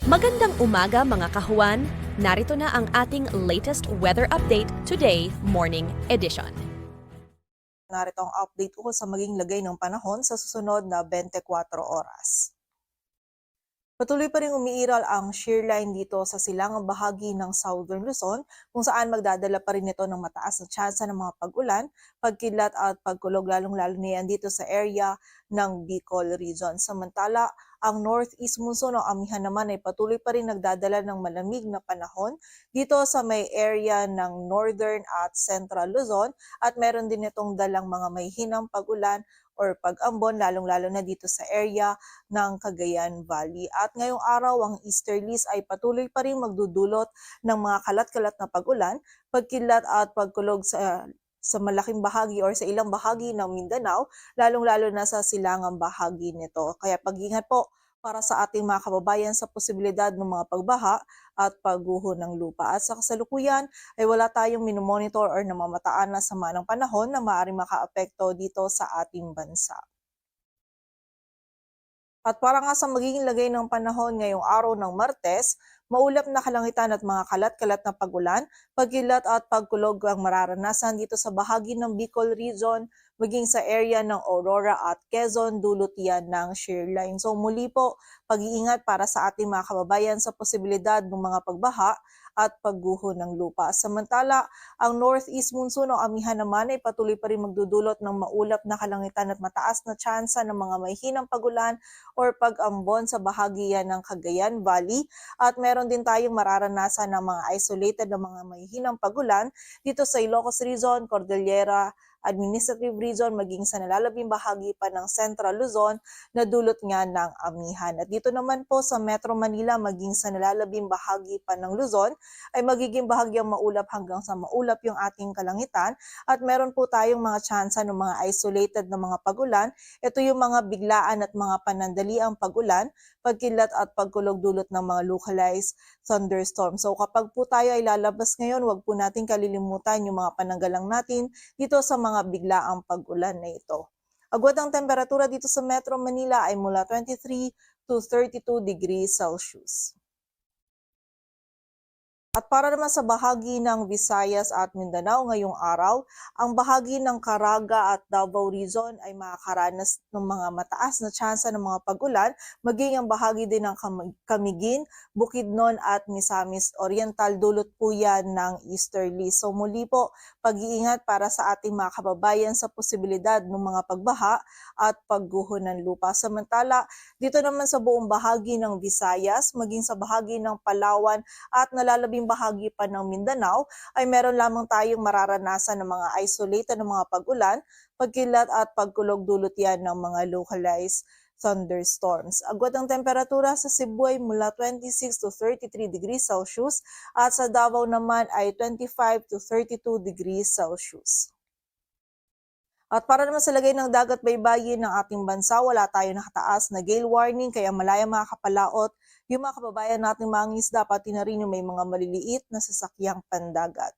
Magandang umaga mga kahuan. Narito na ang ating latest weather update today, morning edition. Narito ang update ko sa maging lagay ng panahon sa susunod na 24 oras. Patuloy pa rin umiiral ang shear line dito sa silangang bahagi ng Southern Luzon kung saan magdadala pa rin ito ng mataas na tsansa ng mga pag-ulan, pagkidlat at pagkulog lalong-lalo na yan dito sa area ng Bicol Region. Samantala, ang northeast monsoon o amihan naman ay patuloy pa rin nagdadala ng malamig na panahon dito sa may area ng Northern at Central Luzon at meron din itong dalang mga may hinang pag-ulan or pag-ambon lalong-lalo na dito sa area ng Cagayan Valley. At ngayong araw, ang easterlies ay patuloy pa rin magdudulot ng mga kalat-kalat na pag-ulan, pagkilat at pagkulog sa malaking bahagi or sa ilang bahagi ng Mindanao, lalong-lalo na sa silangang bahagi nito. Kaya pag-ingat po para sa ating mga kababayan sa posibilidad ng mga pagbaha at pagguho ng lupa. At sa kasalukuyan ay wala tayong minomonitor or namamataan na sama ng panahon na maaaring makaapekto dito sa ating bansa. At para nga sa magiging lagay ng panahon ngayong araw ng Martes, maulap na kalangitan at mga kalat-kalat na pagulan, pagkilat at pagkulog ang mararanasan dito sa bahagi ng Bicol Region, maging sa area ng Aurora at Quezon, dulot yan ng shear line. So muli po, pag-iingat para sa ating mga kababayan sa posibilidad ng mga pagbaha at pagguho ng lupa. Samantala, ang northeast monsoon o amihan naman ay patuloy pa rin magdudulot ng maulap na kalangitan at mataas na tsansa ng mga may hinang pagulan or pag-ambon sa bahagi yan ng Cagayan Valley at meron din tayong mararanasan ng mga isolated na mga may hinang pagulan dito sa Ilocos Region, Cordillera, Administrative Region maging sa nalalabing bahagi pa ng Central Luzon na dulot nga ng amihan. At dito naman po sa Metro Manila maging sa nalalabing bahagi pa ng Luzon ay magiging bahagyang maulap hanggang sa maulap yung ating kalangitan at meron po tayong mga tsansa ng mga isolated na mga pagulan. Ito yung mga biglaan at mga panandaliang pagulan, pagkilat at pagkulog dulot ng mga localized thunderstorm. So kapag po tayo ay lalabas ngayon, huwag po natin kalilimutan yung mga pananggalang natin dito sa mga biglaang pag-ulan na ito. Agwat ang temperatura dito sa Metro Manila ay mula 23 to 32 degrees Celsius. At para naman sa bahagi ng Visayas at Mindanao ngayong araw, ang bahagi ng Caraga at Davao Region ay makakaranas ng mga mataas na tsansa ng mga pag-ulan, maging ang bahagi din ng Camiguin, Bukidnon at Misamis Oriental, dulot po yan ng easterly. So muli po, pag-iingat para sa ating mga kababayan sa posibilidad ng mga pagbaha at pagguho ng lupa. Samantala, dito naman sa buong bahagi ng Visayas, maging sa bahagi ng Palawan at nalalabing bahagi pa ng Mindanao ay meron lamang tayong mararanasan ng mga isolated na mga pag-ulan, pagkilat at pagkulog dulot yan ng mga localized thunderstorms. Agwat ang temperatura sa Cebu ay mula 26 to 33 degrees Celsius at sa Davao naman ay 25 to 32 degrees Celsius. At para naman sa lagay ng dagat baybayin ng ating bansa, wala tayo nakataas na gale warning kaya malaya makakapalaot yung mga kababayan nating mangingisda pati na rin yung may mga maliliit na sasakyang pandagat.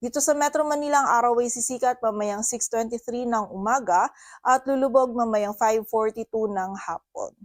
Dito sa Metro Manila, ang araw ay sisikat mamayang 6:23 ng umaga at lulubog mamayang 5:42 ng hapon.